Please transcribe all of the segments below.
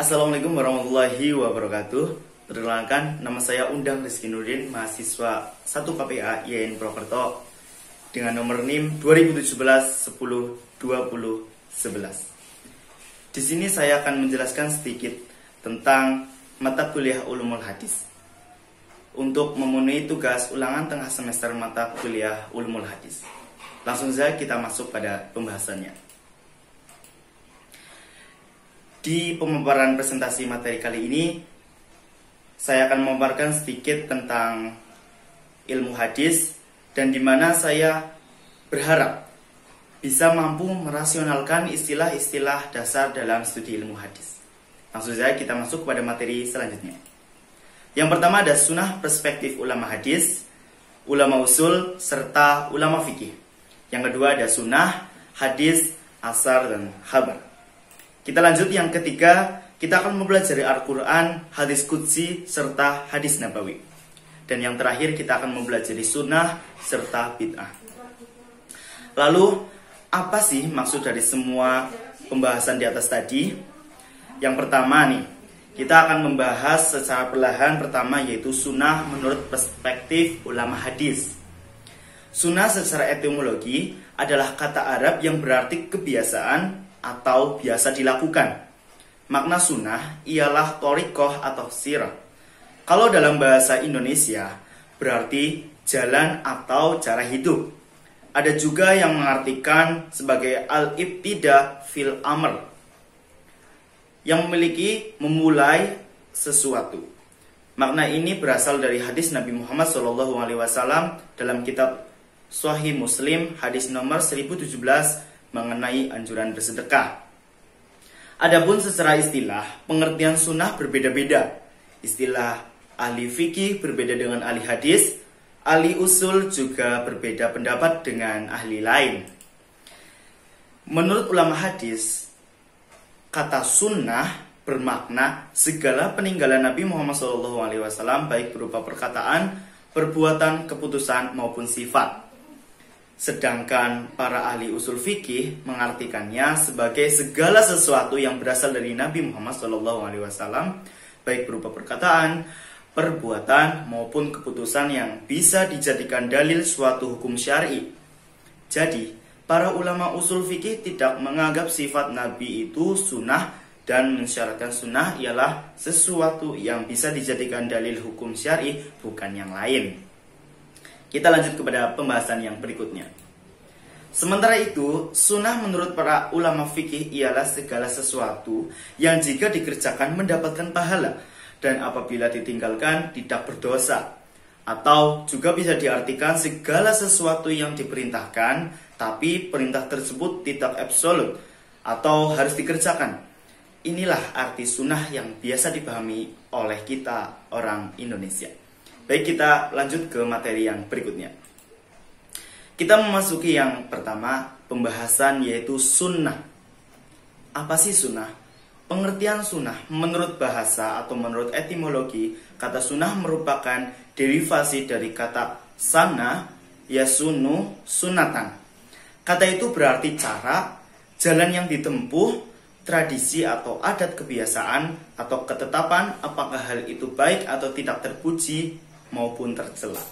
Assalamualaikum warahmatullahi wabarakatuh. Perkenalkan, nama saya Undang Rizky Nurdin, mahasiswa 1 KPA IAIN Purwokerto dengan nomor NIM 2017 10 20 11. Di sini saya akan menjelaskan sedikit tentang mata kuliah Ulumul Hadis untuk memenuhi tugas ulangan tengah semester mata kuliah Ulumul Hadis. Langsung saja kita masuk pada pembahasannya. Di pemaparan presentasi materi kali ini, saya akan memaparkan sedikit tentang ilmu hadis dan di mana saya berharap bisa mampu merasionalkan istilah-istilah dasar dalam studi ilmu hadis. Langsung saja kita masuk pada materi selanjutnya. Yang pertama ada sunnah perspektif ulama hadis, ulama usul, serta ulama fikih. Yang kedua ada sunnah, hadis, asar, dan khabar. Kita lanjut yang ketiga, kita akan mempelajari Al-Quran, hadis qudsi, serta hadis nabawi. Dan yang terakhir kita akan mempelajari sunnah, serta bid'ah. Lalu, apa sih maksud dari semua pembahasan di atas tadi? Yang pertama nih, kita akan membahas secara perlahan pertama yaitu sunnah menurut perspektif ulama hadis. Sunnah secara etimologi adalah kata Arab yang berarti kebiasaan atau biasa dilakukan. Makna sunnah ialah thoriqoh atau sirah. Kalau dalam bahasa Indonesia berarti jalan atau cara hidup. Ada juga yang mengartikan sebagai al-ibtida fil amr, yang memiliki memulai sesuatu. Makna ini berasal dari hadis Nabi Muhammad SAW dalam kitab Sahih Muslim hadis nomor 1017 mengenai anjuran bersedekah. Adapun secara istilah, pengertian sunnah berbeda-beda. Istilah ahli fikih berbeda dengan ahli hadis, ahli usul juga berbeda pendapat dengan ahli lain. Menurut ulama hadis, kata sunnah bermakna segala peninggalan Nabi Muhammad SAW baik berupa perkataan, perbuatan, keputusan maupun sifat. Sedangkan para ahli usul fikih mengartikannya sebagai segala sesuatu yang berasal dari Nabi Muhammad SAW, baik berupa perkataan, perbuatan maupun keputusan yang bisa dijadikan dalil suatu hukum syar'i. Jadi, para ulama usul fikih tidak menganggap sifat Nabi itu sunnah dan mensyaratkan sunnah ialah sesuatu yang bisa dijadikan dalil hukum syar'i, bukan yang lain. Kita lanjut kepada pembahasan yang berikutnya. Sementara itu, sunnah menurut para ulama fikih ialah segala sesuatu yang jika dikerjakan mendapatkan pahala dan apabila ditinggalkan tidak berdosa. Atau juga bisa diartikan segala sesuatu yang diperintahkan tapi perintah tersebut tidak absolut atau harus dikerjakan. Inilah arti sunnah yang biasa dipahami oleh kita orang Indonesia. Baik, kita lanjut ke materi yang berikutnya. Kita memasuki yang pertama, pembahasan yaitu sunnah. Apa sih sunnah? Pengertian sunnah menurut bahasa atau menurut etimologi, kata sunnah merupakan derivasi dari kata sana, yasunu, sunatan. Kata itu berarti cara, jalan yang ditempuh, tradisi atau adat kebiasaan atau ketetapan, apakah hal itu baik atau tidak terpuji maupun tercela.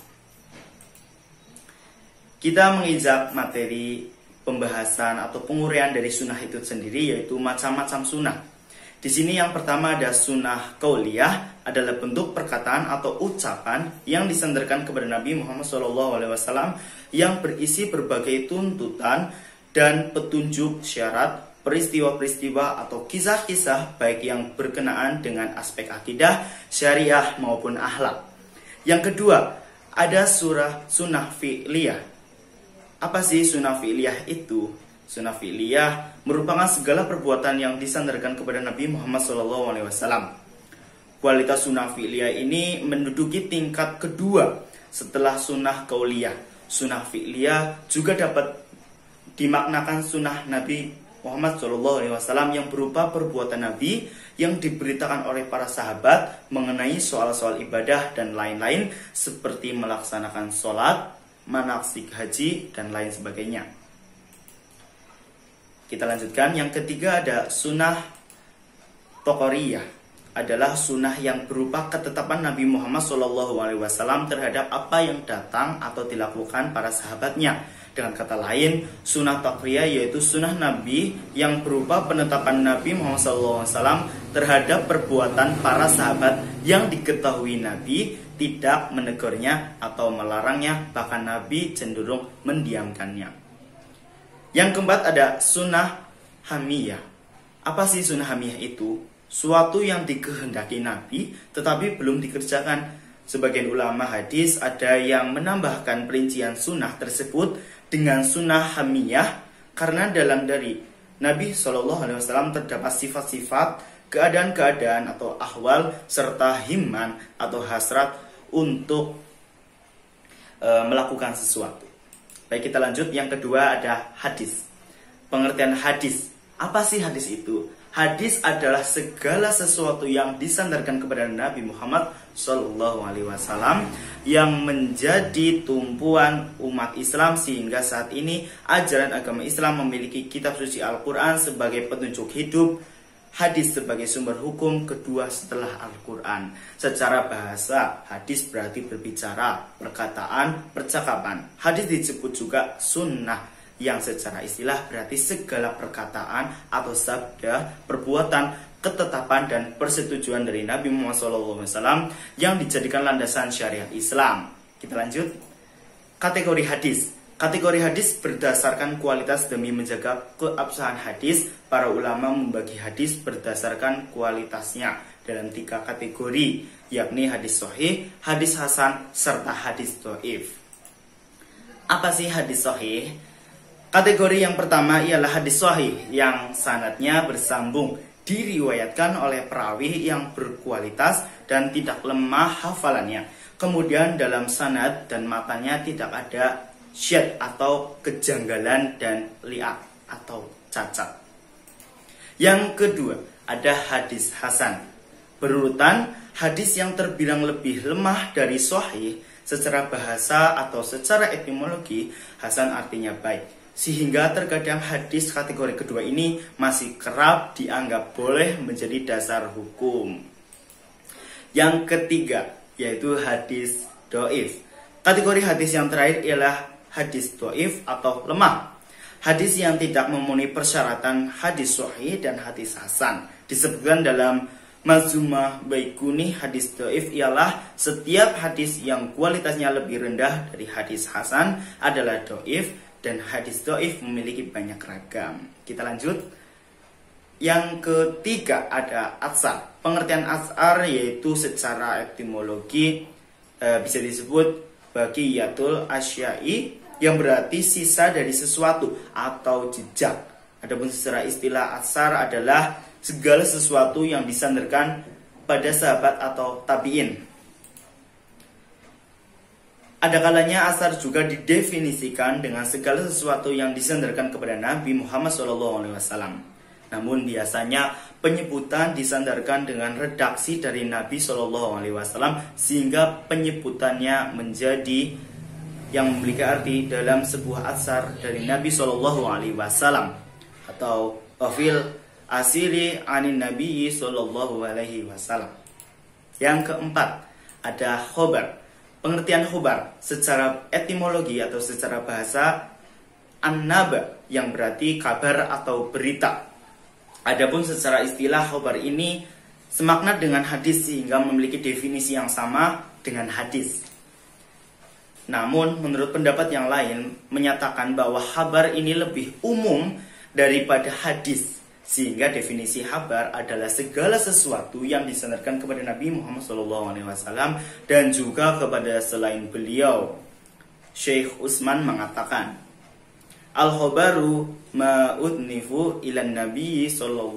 Kita menginjak materi pembahasan atau penguraian dari sunnah itu sendiri, yaitu macam-macam sunnah. Di sini yang pertama ada sunnah qauliyah, adalah bentuk perkataan atau ucapan yang disandarkan kepada Nabi Muhammad SAW yang berisi berbagai tuntutan dan petunjuk syarat, peristiwa-peristiwa atau kisah-kisah baik yang berkenaan dengan aspek akidah, syariah maupun akhlak. Yang kedua, ada sunnah fi'liyah. Apa sih sunnah fi'liyah itu? Sunnah fi'liyah merupakan segala perbuatan yang disandarkan kepada Nabi Muhammad SAW. Kualitas sunnah fi'liyah ini menduduki tingkat kedua setelah sunnah qauliyah. Sunnah fi'liyah juga dapat dimaknakan sunnah Nabi Muhammad SAW yang berupa perbuatan Nabi yang diberitakan oleh para sahabat mengenai soal-soal ibadah dan lain-lain seperti melaksanakan sholat, manasik haji, dan lain sebagainya. Kita lanjutkan, yang ketiga ada sunnah Tokoriyah adalah sunnah yang berupa ketetapan Nabi Muhammad SAW terhadap apa yang datang atau dilakukan para sahabatnya. Dengan kata lain, sunnah Tokoriyah yaitu sunnah Nabi yang berupa penetapan Nabi Muhammad SAW terhadap perbuatan para sahabat yang diketahui Nabi tidak menegurnya atau melarangnya, bahkan Nabi cenderung mendiamkannya. Yang keempat ada sunnah hamiyah. Apa sih sunnah hamiyah itu? Suatu yang dikehendaki Nabi tetapi belum dikerjakan. Sebagian ulama hadis ada yang menambahkan perincian sunnah tersebut dengan sunnah hamiyah karena dalam dari Nabi SAW terdapat sifat-sifat, keadaan-keadaan atau ahwal serta himman atau hasrat untuk melakukan sesuatu. Baik, kita lanjut. Yang kedua ada hadis. Pengertian hadis. Apa sih hadis itu? Hadis adalah segala sesuatu yang disandarkan kepada Nabi Muhammad SAW yang menjadi tumpuan umat Islam sehingga saat ini ajaran agama Islam memiliki kitab suci Al-Quran sebagai petunjuk hidup, hadis sebagai sumber hukum kedua setelah Al-Quran. Secara bahasa, hadis berarti berbicara, perkataan, percakapan. Hadis disebut juga sunnah, yang secara istilah berarti segala perkataan atau sabda, perbuatan, ketetapan dan persetujuan dari Nabi Muhammad SAW yang dijadikan landasan syariat Islam. Kita lanjut. Kategori hadis. Kategori hadis berdasarkan kualitas demi menjaga keabsahan hadis. Para ulama membagi hadis berdasarkan kualitasnya dalam 3 kategori, yakni hadis sahih, hadis hasan, serta hadis dhaif. Apa sih hadis sahih? Kategori yang pertama ialah hadis sahih yang sanadnya bersambung, diriwayatkan oleh perawi yang berkualitas dan tidak lemah hafalannya. Kemudian dalam sanad dan matanya tidak ada syadz atau kejanggalan dan li'at atau cacat. Yang kedua ada hadis hasan. Berurutan hadis yang terbilang lebih lemah dari sahih secara bahasa atau secara etimologi. Hasan artinya baik. Sehingga terkadang hadis kategori kedua ini masih kerap dianggap boleh menjadi dasar hukum. Yang ketiga yaitu hadis dhaif. Kategori hadis yang terakhir ialah hadis dhaif atau lemah. Hadis yang tidak memenuhi persyaratan hadis sahih dan hadis hasan. Disebutkan dalam Mazmumah Baikuni, hadis dhaif ialah setiap hadis yang kualitasnya lebih rendah dari hadis hasan adalah dhaif, dan hadis dhaif memiliki banyak ragam. Kita lanjut. Yang ketiga ada atsar. Pengertian atsar yaitu secara etimologi bisa disebut baqiyatul asya'i, yang berarti sisa dari sesuatu atau jejak. Adapun secara istilah atsar adalah segala sesuatu yang disandarkan pada sahabat atau tabi'in. Ada kalanya asar juga didefinisikan dengan segala sesuatu yang disandarkan kepada Nabi Muhammad SAW. Namun biasanya penyebutan disandarkan dengan redaksi dari Nabi SAW sehingga penyebutannya menjadi yang memiliki arti dalam sebuah asar dari Nabi SAW atau wafil asiri anin Nabi SAW. Yang keempat ada khobar. Pengertian khobar secara etimologi atau secara bahasa an-naba, yang berarti kabar atau berita. Adapun secara istilah khobar ini semakna dengan hadis sehingga memiliki definisi yang sama dengan hadis. Namun menurut pendapat yang lain menyatakan bahwa khabar ini lebih umum daripada hadis, sehingga definisi khabar adalah segala sesuatu yang disandarkan kepada Nabi Muhammad SAW dan juga kepada selain beliau. Syekh Utsman mengatakan, al-khabaru ma'udnifu ilan Nabi SAW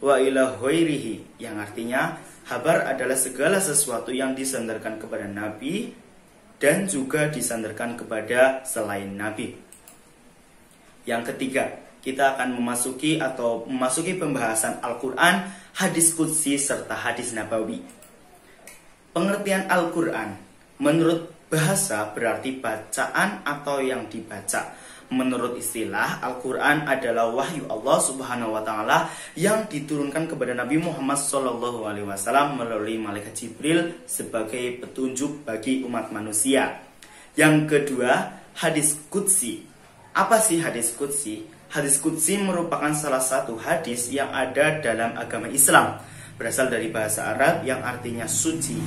wa ila ghairihi, yang artinya khabar adalah segala sesuatu yang disandarkan kepada Nabi dan juga disandarkan kepada selain Nabi. Yang ketiga, kita akan memasuki pembahasan Al-Quran, hadis qudsi, serta hadis nabawi. Pengertian Al-Quran menurut bahasa berarti bacaan atau yang dibaca. menurut istilah Al-Quran adalah wahyu Allah Subhanahu wa Ta'ala yang diturunkan kepada Nabi Muhammad SAW melalui malaikat Jibril sebagai petunjuk bagi umat manusia. Yang kedua, hadis qudsi. Apa sih hadis qudsi? Hadis qudsi merupakan salah satu hadis yang ada dalam agama Islam, berasal dari bahasa Arab yang artinya suci.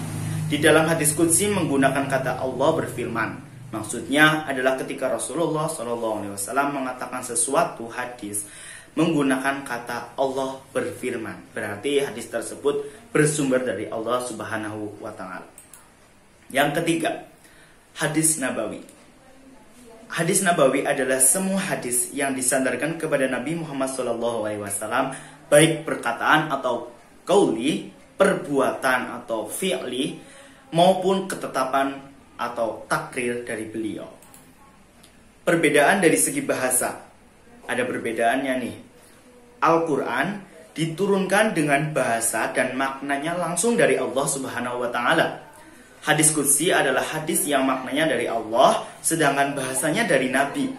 Di dalam hadis qudsi menggunakan kata Allah berfirman. Maksudnya adalah ketika Rasulullah SAW mengatakan sesuatu hadis menggunakan kata Allah berfirman, berarti hadis tersebut bersumber dari Allah Subhanahu wa Ta'ala. Yang ketiga, hadis nabawi. Hadis nabawi adalah semua hadis yang disandarkan kepada Nabi Muhammad SAW, baik perkataan atau qauli, perbuatan atau fi'li, maupun ketetapan atau takrir dari beliau. Perbedaan dari segi bahasa, ada perbedaannya nih. Al-Quran diturunkan dengan bahasa dan maknanya langsung dari Allah Subhanahu wa Ta'ala. Hadis qudsi adalah hadis yang maknanya dari Allah, sedangkan bahasanya dari Nabi.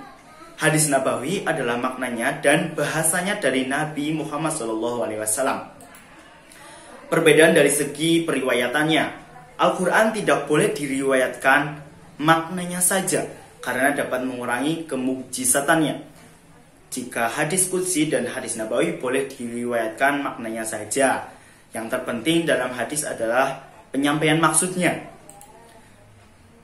Hadis nabawi adalah maknanya dan bahasanya dari Nabi Muhammad SAW. Perbedaan dari segi periwayatannya, Al-Quran tidak boleh diriwayatkan maknanya saja karena dapat mengurangi kemukjizatannya. Jika hadis qudsi dan hadis nabawi boleh diriwayatkan maknanya saja. Yang terpenting dalam hadis adalah penyampaian maksudnya.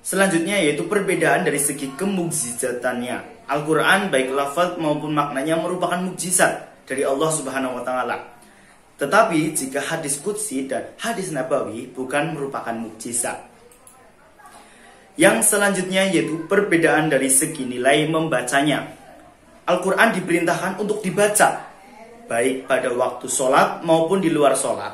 Selanjutnya yaitu perbedaan dari segi kemukjizatannya. Al-Quran baik lafaz maupun maknanya merupakan mukjizat dari Allah Subhanahu wa Ta'ala. Tetapi jika hadis qudsi dan hadis nabawi bukan merupakan mukjizat. Yang selanjutnya yaitu perbedaan dari segi nilai membacanya. Al-Quran diperintahkan untuk dibaca, baik pada waktu sholat maupun di luar sholat,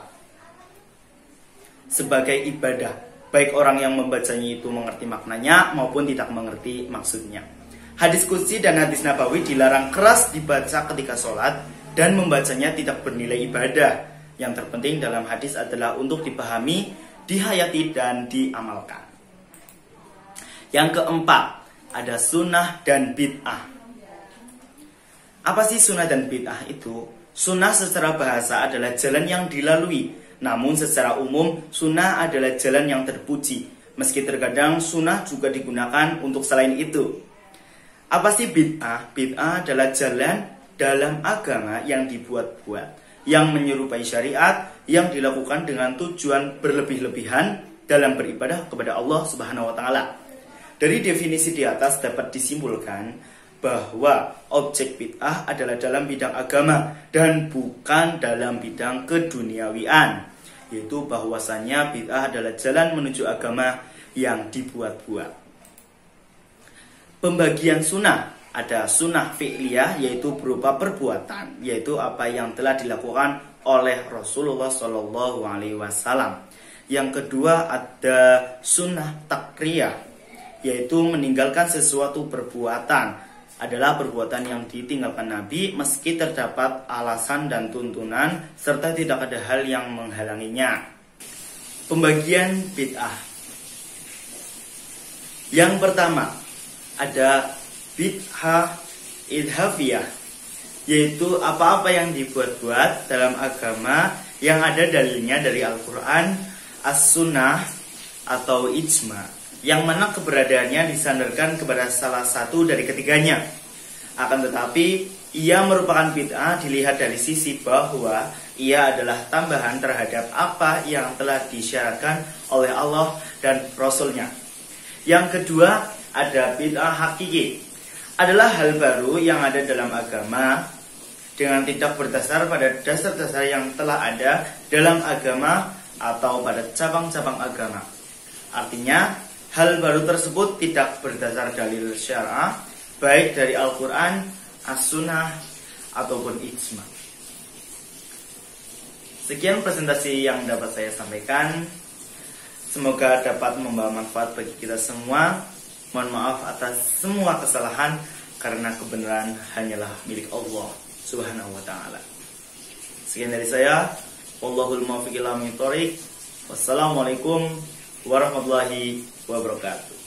sebagai ibadah. Baik orang yang membacanya itu mengerti maknanya maupun tidak mengerti maksudnya. Hadis qudsi dan hadis nabawi dilarang keras dibaca ketika sholat, dan membacanya tidak bernilai ibadah. Yang terpenting dalam hadis adalah untuk dipahami, dihayati, dan diamalkan. Yang keempat, ada sunnah dan bid'ah. Apa sih sunnah dan bid'ah itu? Sunnah secara bahasa adalah jalan yang dilalui. Namun secara umum, sunnah adalah jalan yang terpuji. Meski terkadang sunnah juga digunakan untuk selain itu. Apa sih bid'ah? Bid'ah adalah jalan dalam agama yang dibuat-buat, yang menyerupai syariat, yang dilakukan dengan tujuan berlebih-lebihan dalam beribadah kepada Allah Subhanahu wa Ta'ala. Dari definisi di atas dapat disimpulkan bahwa objek bid'ah adalah dalam bidang agama dan bukan dalam bidang keduniawian, yaitu bahwasannya bid'ah adalah jalan menuju agama yang dibuat-buat. Pembagian sunnah. Ada sunnah fi'liyah, yaitu berupa perbuatan, yaitu apa yang telah dilakukan oleh Rasulullah SAW. Yang kedua ada sunnah takriyah, yaitu meninggalkan sesuatu perbuatan, adalah perbuatan yang ditinggalkan Nabi meski terdapat alasan dan tuntunan serta tidak ada hal yang menghalanginya. Pembagian bid'ah. Yang pertama ada bid'ah idhafiyah, yaitu apa-apa yang dibuat-buat dalam agama yang ada dalilnya dari Al-Quran, As-Sunnah, atau Ijma, yang mana keberadaannya disandarkan kepada salah satu dari ketiganya. Akan tetapi, ia merupakan bid'ah dilihat dari sisi bahwa ia adalah tambahan terhadap apa yang telah disyaratkan oleh Allah dan Rasul-Nya. Yang kedua, ada bid'ah hakiki. Adalah hal baru yang ada dalam agama dengan tidak berdasar pada dasar-dasar yang telah ada dalam agama atau pada cabang-cabang agama. Artinya, hal baru tersebut tidak berdasar dalil syar'ah, baik dari Al-Quran, As-Sunnah, ataupun Ijma. Sekian presentasi yang dapat saya sampaikan. Semoga dapat membawa manfaat bagi kita semua. Mohon maaf atas semua kesalahan, karena kebenaran hanyalah milik Allah Subhanahu wa Ta'ala. Sekian dari saya. Wallahul muwaffiq ila aqwamit thoriq. Wassalamualaikum warahmatullahi wabarakatuh.